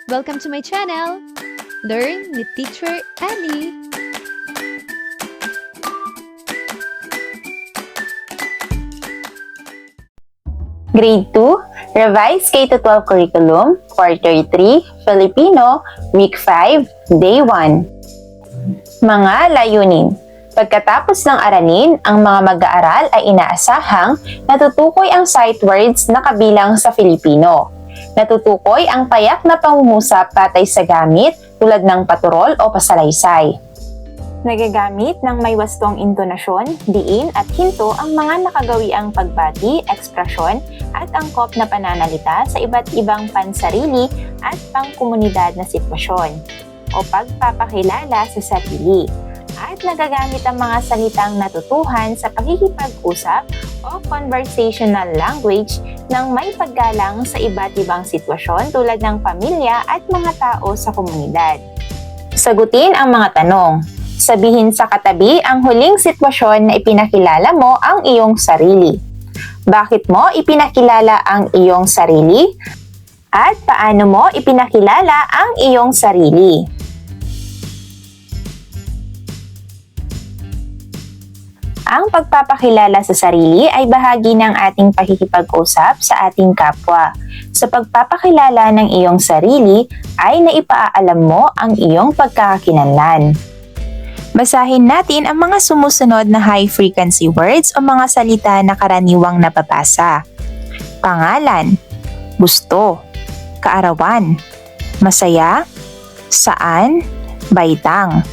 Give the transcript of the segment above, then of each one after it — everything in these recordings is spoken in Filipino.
Welcome to my channel! Learn with Teacher Ali! Grade 2, Revised K-12 Curriculum, Quarter 3, Filipino, Week 5, Day 1. Mga layunin. Pagkatapos ng aralin, ang mga mag-aaral ay inaasahang natutukoy ang sight words na kabilang sa Filipino. Natutukoy ang payak na pangungusap patay sa gamit tulad ng paturol o pasalaysay. Nagagamit ng may wastong intonasyon, diin at hinto ang mga nakagawiang pagbati, ekspresyon at angkop na pananalita sa iba't ibang pansarili at pangkomunidad na sitwasyon o pagpapakilala sa sarili. At nagagamit ang mga salitang natutuhan sa pakikipag-usap o conversational language ng may paggalang sa iba't ibang sitwasyon tulad ng pamilya at mga tao sa komunidad. Sagutin ang mga tanong. Sabihin sa katabi ang huling sitwasyon na ipinakilala mo ang iyong sarili. Bakit mo ipinakilala ang iyong sarili? At paano mo ipinakilala ang iyong sarili? Ang pagpapakilala sa sarili ay bahagi ng ating pakikipag-usap sa ating kapwa. Sa pagpapakilala ng iyong sarili ay naipaalam mo ang iyong pagkakakilanlan. Basahin natin ang mga sumusunod na high-frequency words o mga salita na karaniwang nababasa. Pangalan, gusto, kaarawan, masaya, saan, baitang,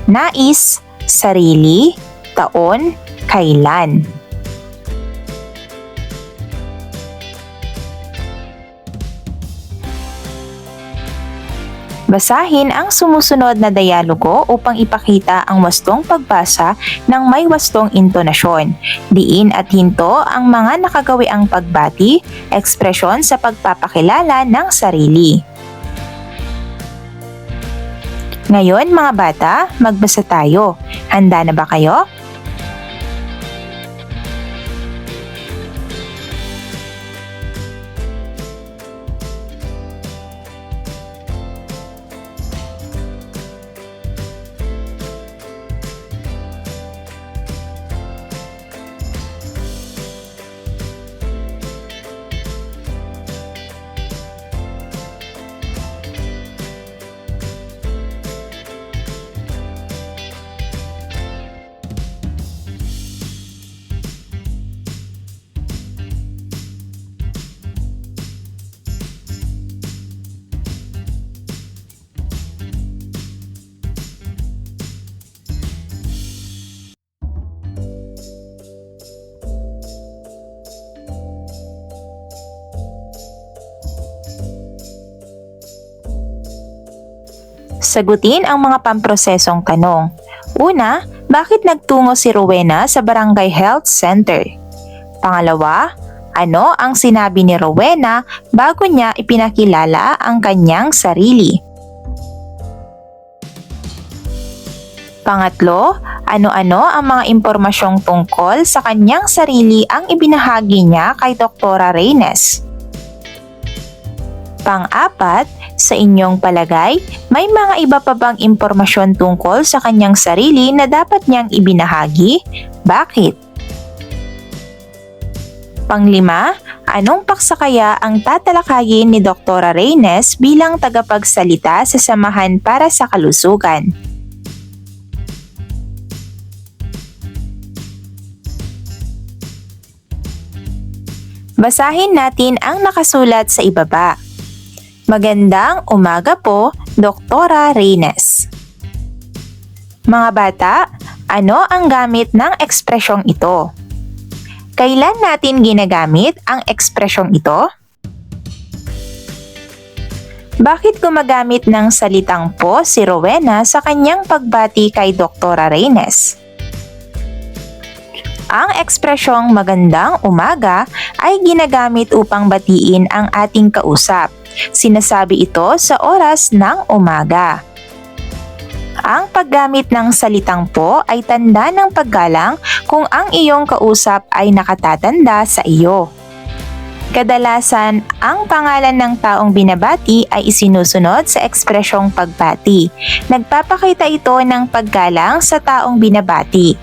nais, sarili, taon, kailan. Basahin ang sumusunod na dialogo upang ipakita ang wastong pagbasa ng may wastong intonasyon. Diin at hinto ang mga nakagawiang pagbati, ekspresyon sa pagpapakilala ng sarili. Ngayon mga bata, magbasa tayo. Handa na ba kayo? Sagutin ang mga pamprosesong tanong. Una, bakit nagtungo si Rowena sa Barangay Health Center? Pangalawa, ano ang sinabi ni Rowena bago niya ipinakilala ang kanyang sarili? Pangatlo, ano-ano ang mga impormasyong tungkol sa kanyang sarili ang ibinahagi niya kay Dr. Reynes? Pang-apat, sa inyong palagay, may mga iba pa bang impormasyon tungkol sa kanyang sarili na dapat niyang ibinahagi? Bakit? Pang-lima, anong paksa kaya ang tatalakayin ni Dr. Reynes bilang tagapagsalita sa Samahan para sa Kalusugan? Basahin natin ang nakasulat sa ibaba. Magandang umaga po, Dr. Reynes. Mga bata, ano ang gamit ng ekspresyong ito? Kailan natin ginagamit ang ekspresyong ito? Bakit gumagamit ng salitang po si Rowena sa kanyang pagbati kay Dr. Reynes? Ang ekspresyong magandang umaga ay ginagamit upang batiin ang ating kausap. Sinasabi ito sa oras ng umaga. Ang paggamit ng salitang po ay tanda ng paggalang kung ang iyong kausap ay nakatatanda sa iyo. Kadalasan, ang pangalan ng taong binabati ay isinusunod sa ekspresyong pagbati. Nagpapakita ito ng paggalang sa taong binabati.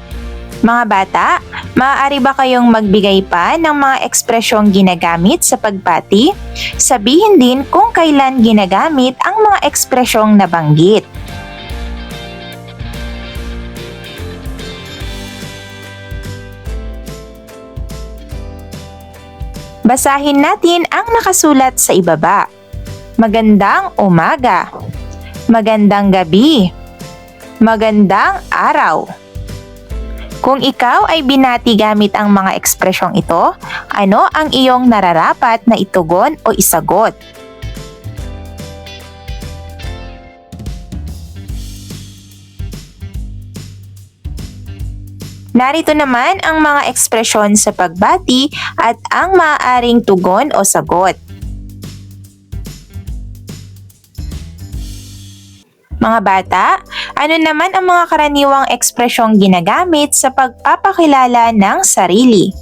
Mga bata, maaari ba kayong magbigay pa ng mga ekspresyong ginagamit sa pagbati? Sabihin din kung kailan ginagamit ang mga ekspresyong nabanggit. Basahin natin ang nakasulat sa ibaba. Magandang umaga. Magandang gabi. Magandang araw. Kung ikaw ay binati gamit ang mga ekspresyong ito, ano ang iyong nararapat na itugon o isagot? Narito naman ang mga ekspresyon sa pagbati at ang maaaring tugon o sagot. Mga bata, ano naman ang mga karaniwang ekspresyong ginagamit sa pagpapakilala ng sarili?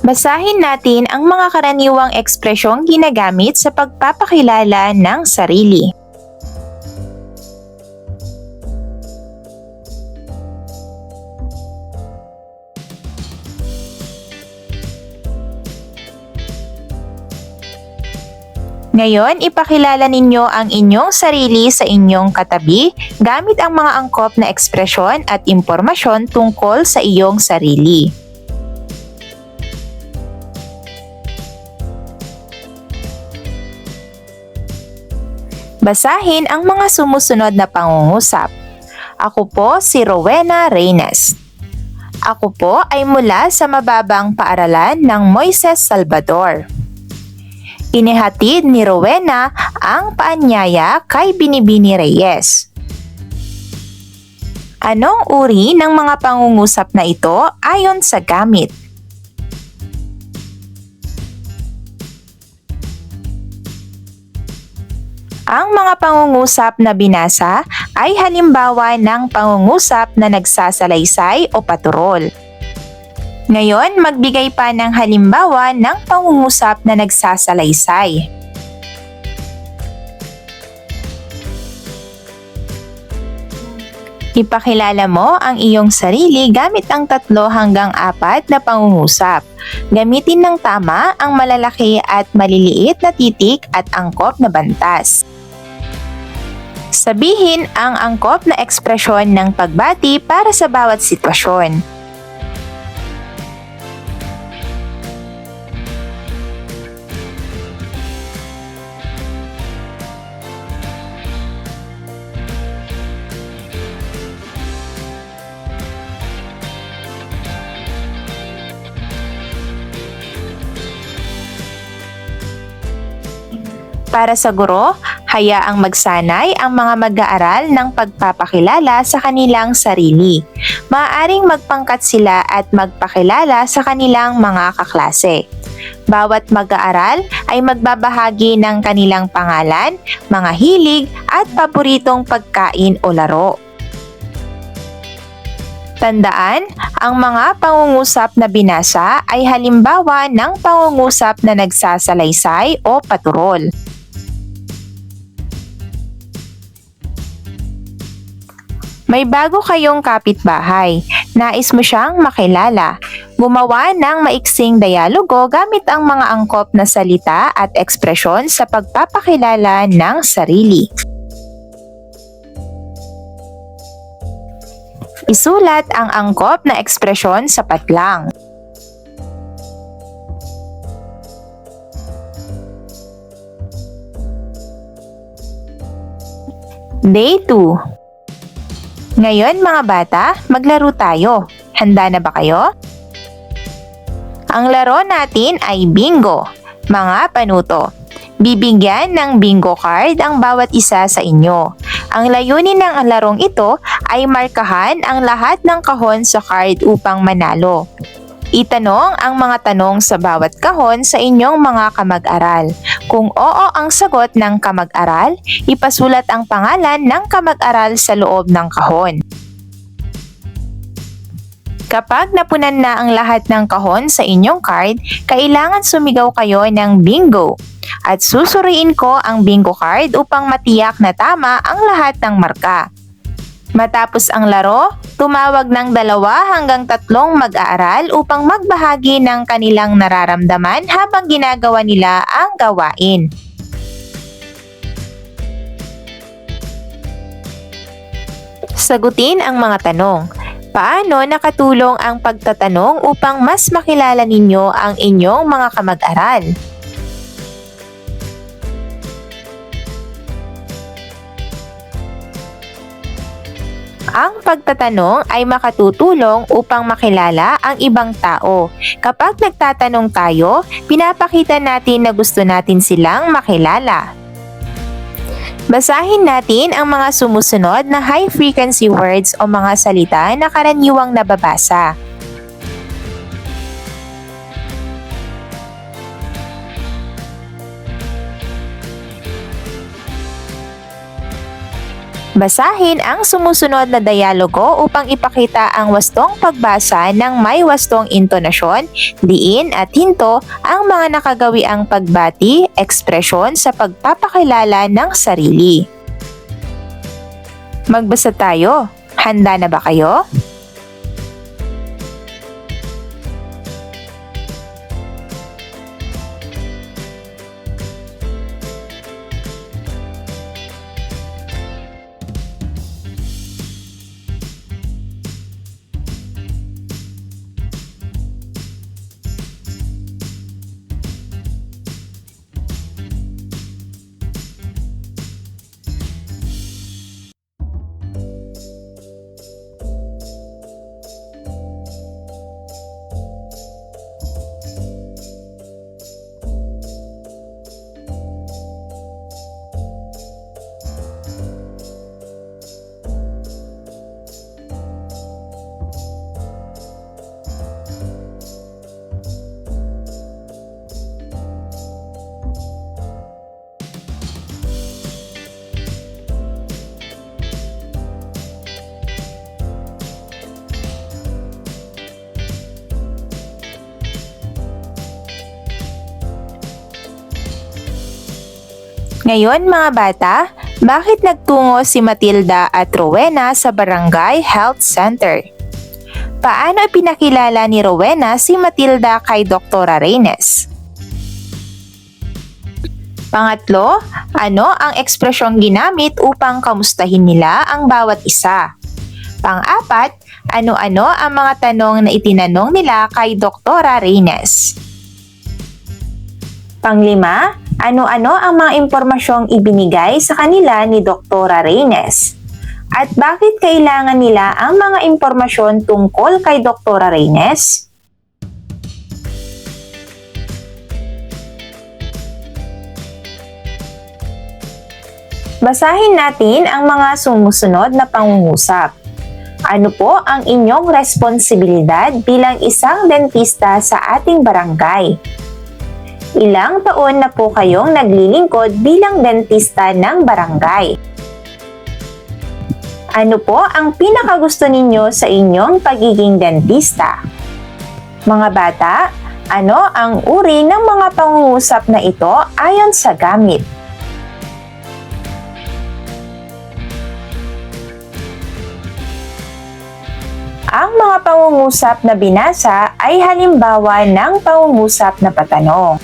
Basahin natin ang mga karaniwang ekspresyong ginagamit sa pagpapakilala ng sarili. Ngayon, ipakilala ninyo ang inyong sarili sa inyong katabi gamit ang mga angkop na ekspresyon at impormasyon tungkol sa iyong sarili. Basahin ang mga sumusunod na pangungusap. Ako po si Rowena Reynes. Ako po ay mula sa mababang paaralan ng Moises Salvador. Inihatid ni Rowena ang paanyaya kay Binibini Reyes. Anong uri ng mga pangungusap na ito ayon sa gamit? Ang mga pangungusap na binasa ay halimbawa ng pangungusap na nagsasalaysay o paturol. Ngayon, magbigay pa ng halimbawa ng pangungusap na nagsasalaysay. Ipakilala mo ang iyong sarili gamit ang 3 hanggang 4 na pangungusap. Gamitin ng tama ang malalaki at maliliit na titik at angkop na bantas. Sabihin ang angkop na ekspresyon ng pagbati para sa bawat sitwasyon. Para sa guro, hayaang magsanay ang mga mag-aaral ng pagpapakilala sa kanilang sarili. Maaaring magpangkat sila at magpakilala sa kanilang mga kaklase. Bawat mag-aaral ay magbabahagi ng kanilang pangalan, mga hilig at paboritong pagkain o laro. Tandaan, ang mga pangungusap na binasa ay halimbawa ng pangungusap na nagsasalaysay o paturol. May bago kayong kapitbahay. Nais mo siyang makilala. Gumawa ng maiksing dialogo gamit ang mga angkop na salita at ekspresyon sa pagpapakilala ng sarili. Isulat ang angkop na ekspresyon sa patlang. Day 2. Ngayon mga bata, maglaro tayo. Handa na ba kayo? Ang laro natin ay bingo, mga panuto. Bibigyan ng bingo card ang bawat isa sa inyo. Ang layunin ng larong ito ay markahan ang lahat ng kahon sa card upang manalo. Itanong ang mga tanong sa bawat kahon sa inyong mga kamag-aral. Kung oo ang sagot ng kamag-aral, ipasulat ang pangalan ng kamag-aral sa loob ng kahon. Kapag napunan na ang lahat ng kahon sa inyong card, kailangan sumigaw kayo ng bingo. At susuriin ko ang bingo card upang matiyak na tama ang lahat ng marka. Matapos ang laro, tumawag ng 2 hanggang 3 mag-aaral upang magbahagi ng kanilang nararamdaman habang ginagawa nila ang gawain. Sagutin ang mga tanong. Paano nakatulong ang pagtatanong upang mas makilala ninyo ang inyong mga kamag-aral? Ang pagtatanong ay makatutulong upang makilala ang ibang tao. Kapag nagtatanong tayo, pinapakita natin na gusto natin silang makilala. Basahin natin ang mga sumusunod na high-frequency words o mga salita na karaniwang nababasa. Basahin ang sumusunod na dialogo upang ipakita ang wastong pagbasa ng may wastong intonasyon, diin at hinto ang mga nakagawiang pagbati, ekspresyon sa pagpapakilala ng sarili. Magbasa tayo. Handa na ba kayo? Ngayon mga bata, bakit nagtungo si Matilda at Rowena sa Barangay Health Center? Paano ipinakilala ni Rowena si Matilda kay Dr. Reynes? Pangatlo, ano ang ekspresyong ginamit upang kamustahin nila ang bawat isa? Pang-apat, ano-ano ang mga tanong na itinanong nila kay Dr. Reynes? Panglima, ano-ano ang mga impormasyong ibinigay sa kanila ni Dr. Reynes? At bakit kailangan nila ang mga impormasyon tungkol kay Dr. Reynes? Basahin natin ang mga sumusunod na pangungusap. Ano po ang inyong responsibilidad bilang isang dentista sa ating barangay? Ilang taon na po kayong naglilingkod bilang dentista ng barangay? Ano po ang pinakagusto ninyo sa inyong pagiging dentista? Mga bata, ano ang uri ng mga pangungusap na ito ayon sa gamit? Ang mga pangungusap na binasa ay halimbawa ng pangungusap na patanong.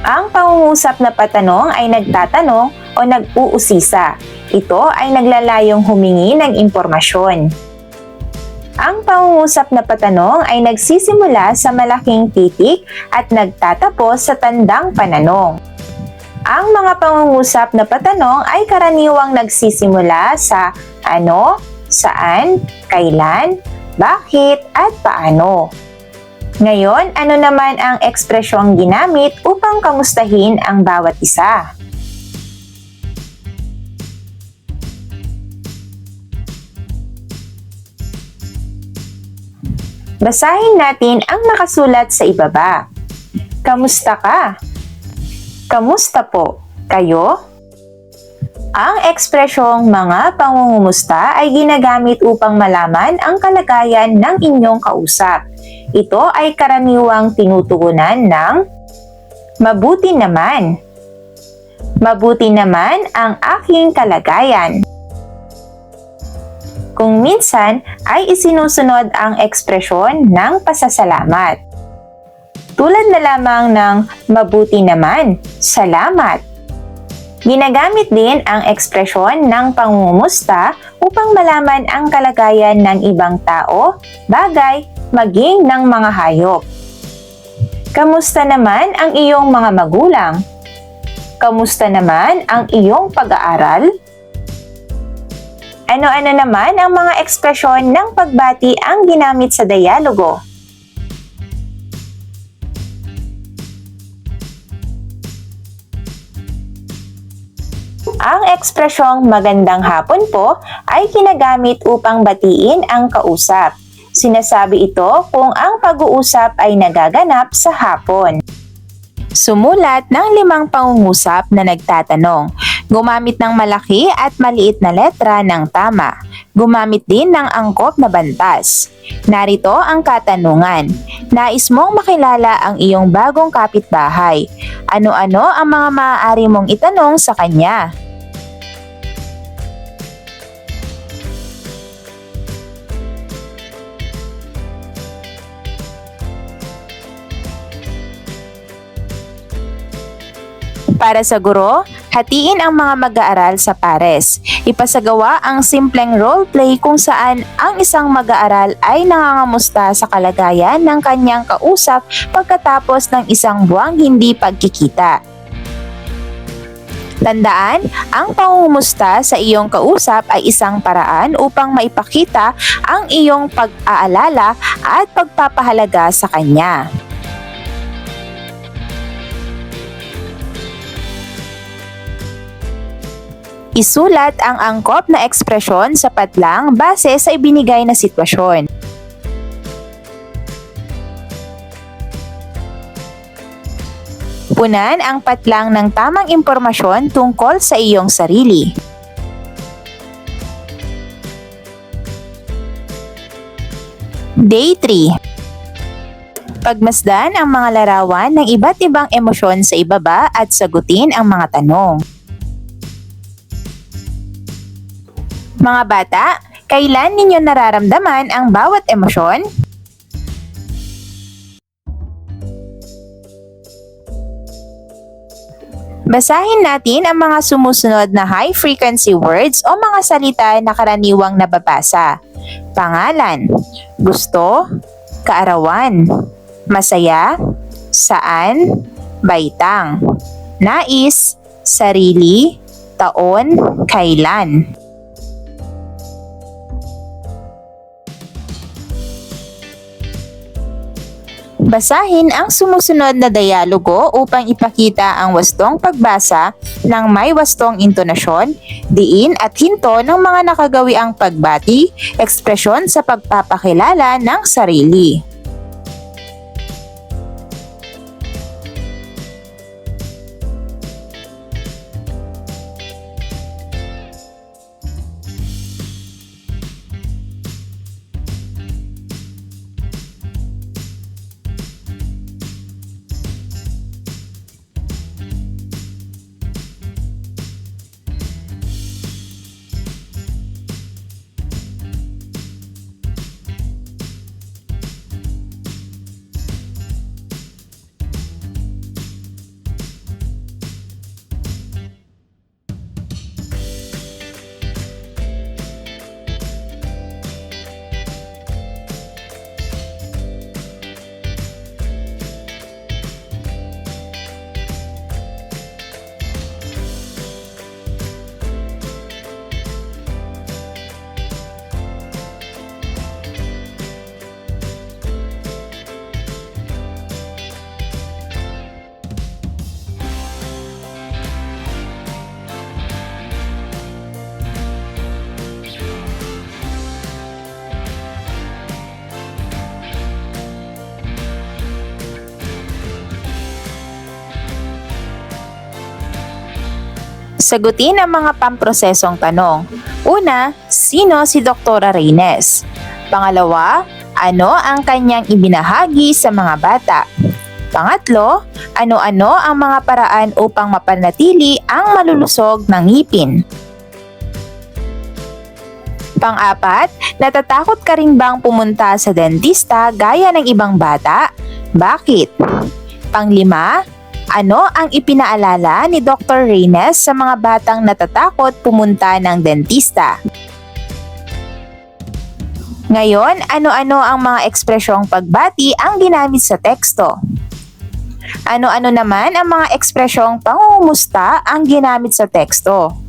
Ang pangungusap na patanong ay nagtatanong o nag-uusisa. Ito ay naglalayong humingi ng impormasyon. Ang pangungusap na patanong ay nagsisimula sa malaking titik at nagtatapos sa tandang pananong. Ang mga pangungusap na patanong ay karaniwang nagsisimula sa ano, saan, kailan, bakit, at paano. Ngayon, ano naman ang ekspresyong ginamit upang kamustahin ang bawat isa? Basahin natin ang nakasulat sa ibaba. Kamusta ka? Kamusta po? Kayo? Ang ekspresyong mga pangungumusta ay ginagamit upang malaman ang kalagayan ng inyong kausap. Ito ay karaniwang tinutugunan ng mabuti naman. Mabuti naman ang aking kalagayan. Kung minsan ay isinusunod ang ekspresyon ng pasasalamat. Tulad na lamang ng mabuti naman, salamat. Ginagamit din ang ekspresyon ng pangungumusta upang malaman ang kalagayan ng ibang tao, bagay, maging ng mga hayop. Kamusta naman ang iyong mga magulang? Kamusta naman ang iyong pag-aaral? Ano-ano naman ang mga ekspresyon ng pagbati ang ginamit sa dialogo? Ang ekspresyong magandang hapon po ay ginagamit upang batiin ang kausap. Sinasabi ito kung ang pag-uusap ay nagaganap sa hapon. Sumulat ng 5 pangungusap na nagtatanong. Gumamit ng malaki at maliit na letra ng tama. Gumamit din ng angkop na bantas. Narito ang katanungan. Nais mong makilala ang iyong bagong kapitbahay. Ano-ano ang mga maaari mong itanong sa kanya? Para sa guro, hatiin ang mga mag-aaral sa pares. Ipasagawa ang simpleng role-play kung saan ang isang mag-aaral ay nangangamusta sa kalagayan ng kanyang kausap pagkatapos ng isang buwang hindi pagkikita. Tandaan, ang pangungumusta sa iyong kausap ay isang paraan upang maipakita ang iyong pag-aalala at pagpapahalaga sa kanya. Isulat ang angkop na ekspresyon sa patlang base sa ibinigay na sitwasyon. Punan ang patlang ng tamang impormasyon tungkol sa iyong sarili. Day 3. Pagmasdan ang mga larawan ng iba't ibang emosyon sa ibaba at sagutin ang mga tanong. Mga bata, kailan ninyo nararamdaman ang bawat emosyon? Basahin natin ang mga sumusunod na high-frequency words o mga salita na karaniwang nababasa. Pangalan, gusto, kaarawan, masaya, saan, baitang, nais, sarili, taon, kailan. Basahin ang sumusunod na dialogo upang ipakita ang wastong pagbasa ng may wastong intonasyon, diin at hinto ng mga nakagawiang pagbati, ekspresyon sa pagpapakilala ng sarili. Sagutin ang mga pamprosesong tanong. Una, sino si Dr. Reynes? Pangalawa, ano ang kanyang ibinahagi sa mga bata? Pangatlo, ano-ano ang mga paraan upang mapanatili ang malulusog ng ngipin? Pang-apat, natatakot ka rin bang pumunta sa dentista gaya ng ibang bata? Bakit? Pang-lima, ano ang ipinaalala ni Dr. Reynes sa mga batang natatakot pumunta ng dentista? Ngayon, ano-ano ang mga ekspresyong pagbati ang ginamit sa teksto? Ano-ano naman ang mga ekspresyong pangungumusta ang ginamit sa teksto?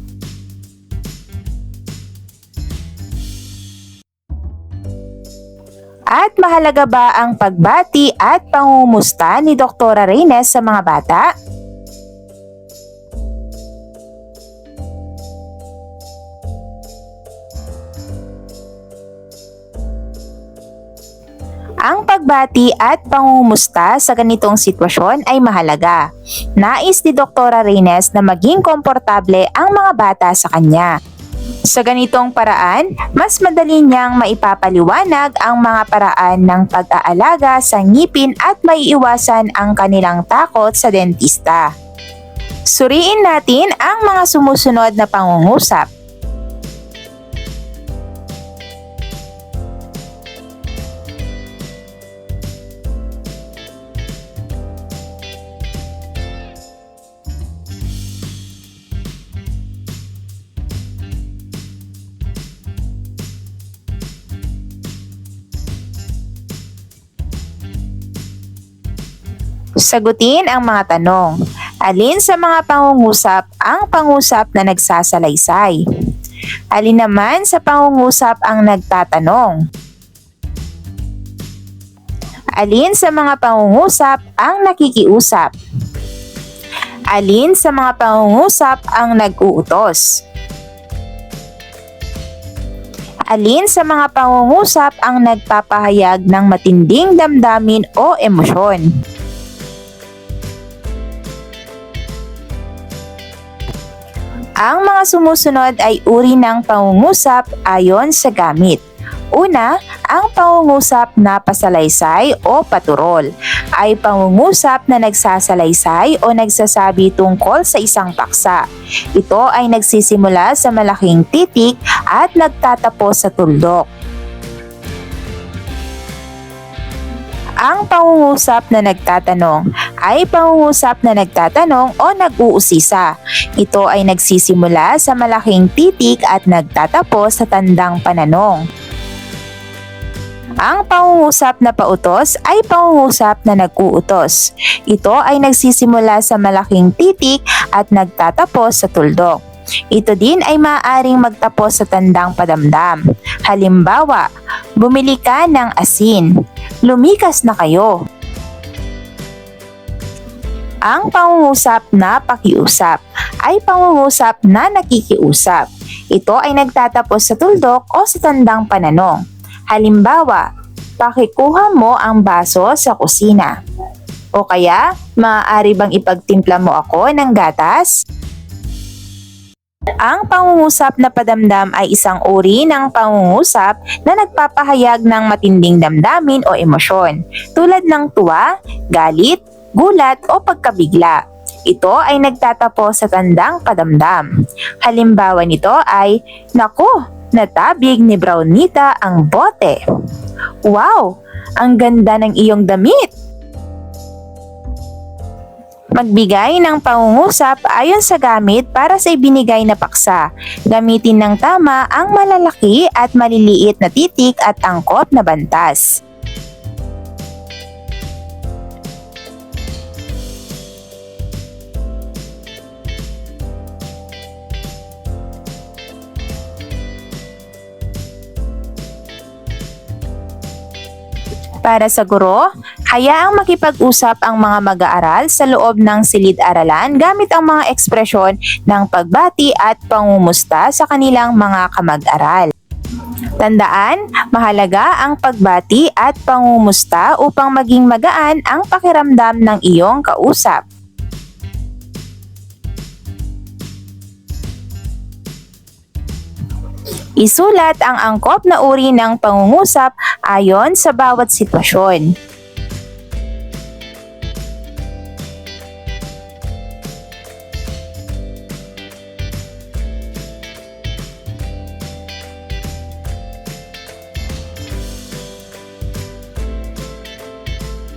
At mahalaga ba ang pagbati at pangungumusta ni Dr. Reynes sa mga bata? Ang pagbati at pangungumusta sa ganitong sitwasyon ay mahalaga. Nais ni Dr. Reynes na maging komportable ang mga bata sa kanya. Sa ganitong paraan, mas madali niyang maipapaliwanag ang mga paraan ng pag-aalaga sa ngipin at maiiwasan ang kanilang takot sa dentista. Suriin natin ang mga sumusunod na pangungusap. Sagutin ang mga tanong. Alin sa mga pangungusap ang pangusap na nagsasalaysay? Alin naman sa pangungusap ang nagtatanong? Alin sa mga pangungusap ang nakikiusap? Alin sa mga pangungusap ang nag-uutos? Alin sa mga pangungusap ang nagpapahayag ng matinding damdamin o emosyon? Ang mga sumusunod ay uri ng pangungusap ayon sa gamit. Una, ang pangungusap na pasalaysay o paturol ay pangungusap na nagsasalaysay o nagsasabi tungkol sa isang paksa. Ito ay nagsisimula sa malaking titik at nagtatapos sa tuldok. Ang pangungusap na nagtatanong ay pangungusap na nagtatanong o nag-uusisa. Ito ay nagsisimula sa malaking titik at nagtatapos sa tandang pananong. Ang pangungusap na pautos ay pangungusap na nag-uutos. Ito ay nagsisimula sa malaking titik at nagtatapos sa tuldok. Ito din ay maaaring magtapos sa tandang padamdam. Halimbawa, bumili ka ng asin. Lumikas na kayo. Ang pangungusap na pakiusap ay pangungusap na nakikiusap. Ito ay nagtatapos sa tuldok o sa tandang pananong. Halimbawa, pakikuha mo ang baso sa kusina. O kaya, maaari bang ipagtimpla mo ako ng gatas? Ang pangungusap na padamdam ay isang uri ng pangungusap na nagpapahayag ng matinding damdamin o emosyon, tulad ng tuwa, galit, gulat o pagkabigla. Ito ay nagtatapos sa tandang padamdam. Halimbawa nito ay, "Naku, natabig ni Brownita ang bote." "Wow, ang ganda ng iyong damit!" Magbigay ng pangungusap ayon sa gamit para sa ibinigay na paksa. Gamitin ng tama ang malalaki at maliliit na titik at angkop na bantas. Para sa guro, hayaang makipag-usap ang mga mag-aaral sa loob ng silid-aralan gamit ang mga ekspresyon ng pagbati at pangumusta sa kanilang mga kamag-aral. Tandaan, mahalaga ang pagbati at pangumusta upang maging magaan ang pakiramdam ng iyong kausap. Isulat ang angkop na uri ng pangungusap ayon sa bawat sitwasyon.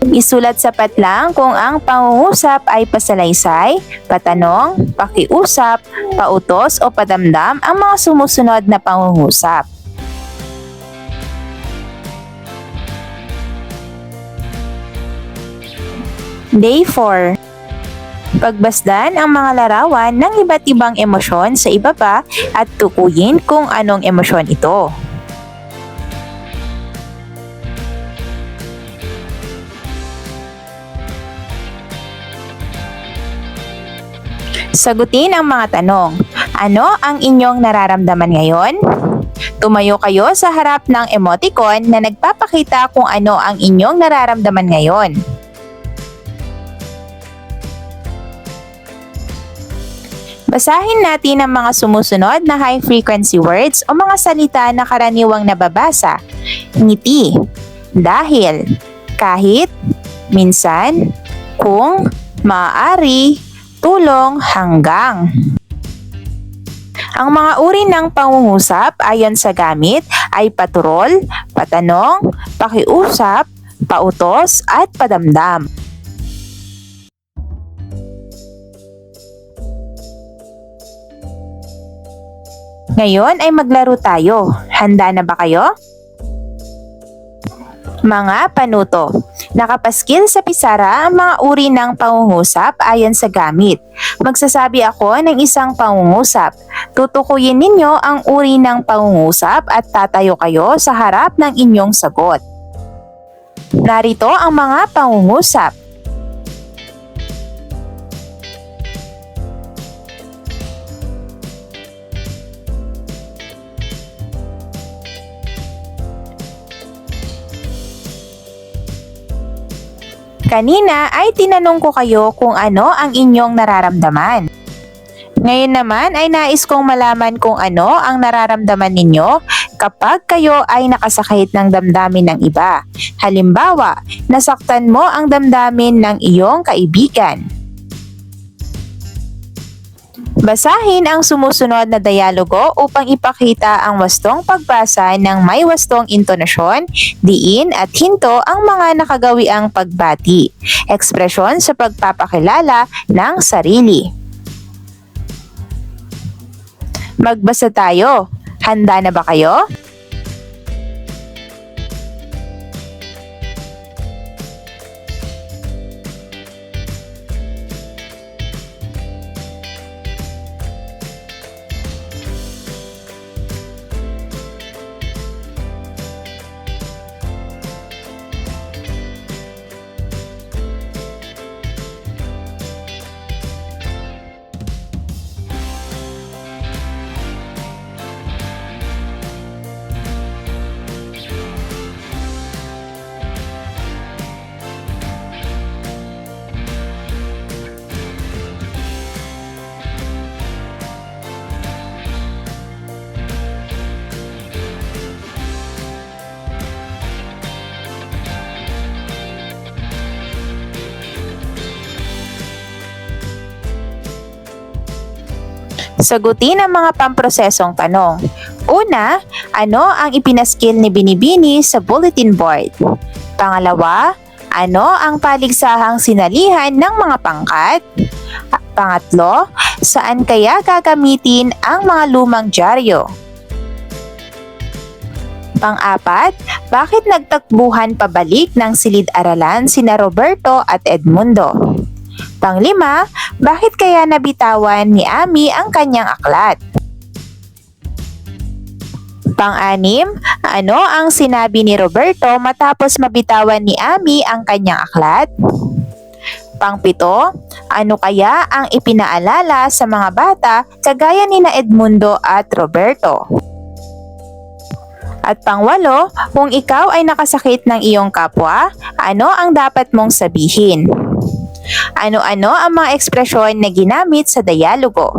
Isulat sapat lang kung ang pangungusap ay pasalaysay, patanong, pakiusap, pautos o padamdam ang mga sumusunod na pangungusap. Day 4. Pagbasdan ang mga larawan ng iba't ibang emosyon sa ibaba at tukuyin kung anong emosyon ito. Sagutin ang mga tanong. Ano ang inyong nararamdaman ngayon? Tumayo kayo sa harap ng emoticon na nagpapakita kung ano ang inyong nararamdaman ngayon. Basahin natin ang mga sumusunod na high-frequency words o mga salita na karaniwang nababasa. Ngiti, dahil, kahit, minsan, kung, maaari, tulong, hanggang. Ang mga uri ng pangungusap ayon sa gamit ay paturol, patanong, pakiusap, pautos, at padamdam. Ngayon ay maglaro tayo. Handa na ba kayo? Mga panuto. Nakapaskil sa pisara ang mga uri ng pangungusap ayon sa gamit. Magsasabi ako ng isang pangungusap. Tutukuyin ninyo ang uri ng pangungusap at tatayo kayo sa harap ng inyong sagot. Narito ang mga pangungusap. Kanina ay tinanong ko kayo kung ano ang inyong nararamdaman. Ngayon naman ay nais kong malaman kung ano ang nararamdaman ninyo kapag kayo ay nakasakit ng damdamin ng iba. Halimbawa, nasaktan mo ang damdamin ng iyong kaibigan. Basahin ang sumusunod na dialogo upang ipakita ang wastong pagbasa ng may wastong intonasyon, diin at hinto ang mga nakagawiang pagbati. Ekspresyon sa pagpapakilala ng sarili. Magbasa tayo. Handa na ba kayo? Sagutin ang mga pamprosesong tanong. Una, ano ang ipinaskil ni Binibini sa bulletin board? Pangalawa, ano ang paligsahang sinalihan ng mga pangkat? Pangatlo, saan kaya gagamitin ang mga lumang dyaryo? Pang-apat, bakit nagtakbuhan pabalik ng silid-aralan sina Roberto at Edmundo? Pang-lima, bakit kaya nabitawan ni Ami ang kanyang aklat? Pang-anim, ano ang sinabi ni Roberto matapos mabitawan ni Ami ang kanyang aklat? Pang-pito, ano kaya ang ipinaalala sa mga bata kagaya ni na Edmundo at Roberto? At pang-walo, kung ikaw ay nakasakit ng iyong kapwa, ano ang dapat mong sabihin? Ano-ano ang mga ekspresyon na ginamit sa dialogo?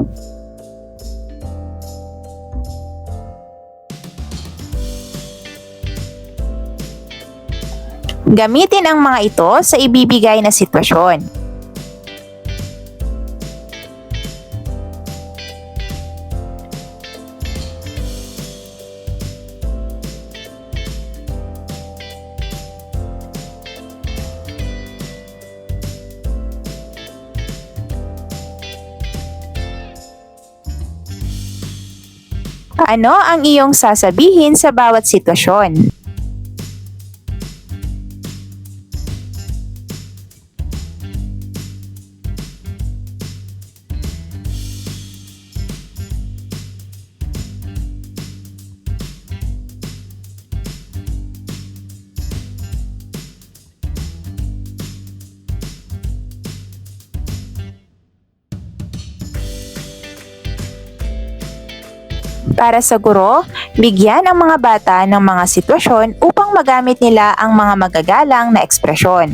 Gamitin ang mga ito sa ibibigay na sitwasyon. Ano ang iyong sasabihin sa bawat sitwasyon? Para sa guro, bigyan ang mga bata ng mga sitwasyon upang magamit nila ang mga magagalang na ekspresyon.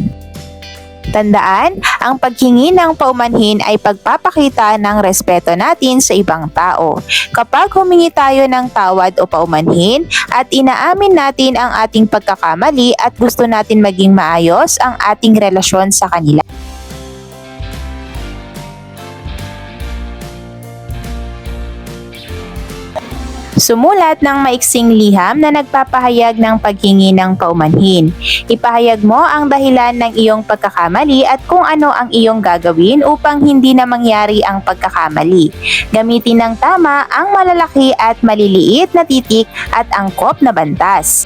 Tandaan, ang paghingi ng paumanhin ay pagpapakita ng respeto natin sa ibang tao. Kapag humingi tayo ng tawad o paumanhin at inaamin natin ang ating pagkakamali at gusto natin maging maayos ang ating relasyon sa kanila. Sumulat ng maiksing liham na nagpapahayag ng paghingi ng paumanhin. Ipahayag mo ang dahilan ng iyong pagkakamali at kung ano ang iyong gagawin upang hindi na mangyari ang pagkakamali. Gamitin ng tama ang malalaki at maliliit na titik at angkop na bantas.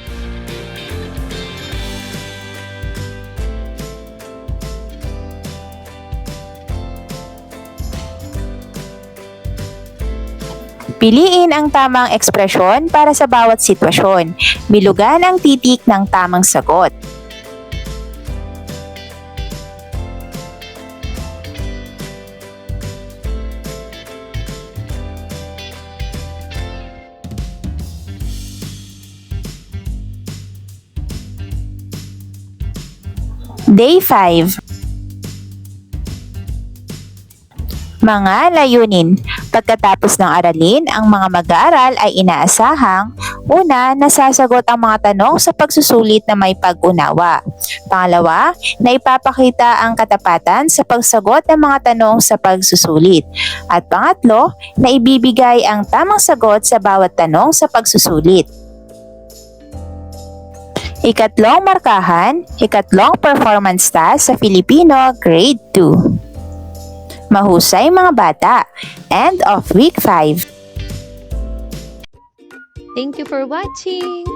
Piliin ang tamang ekspresyon para sa bawat sitwasyon. Bilugan ang titik ng tamang sagot. Day 5. Mga layunin. Pagkatapos ng aralin, ang mga mag-aaral ay inaasahang una, nasasagot ang mga tanong sa pagsusulit na may pag-unawa. Pangalawa, naipapakita ang katapatan sa pagsagot ng mga tanong sa pagsusulit. At pangatlo, naibibigay ang tamang sagot sa bawat tanong sa pagsusulit. Ikatlong markahan, ikatlong performance task sa Filipino Grade 2. Mahusay mga bata. End of week 5. Thank you for watching.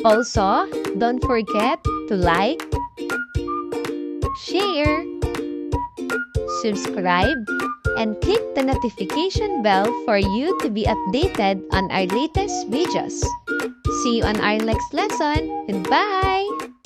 Also, don't forget to like, share, subscribe, and click the notification bell for you to be updated on our latest videos. See you on our next lesson. Goodbye!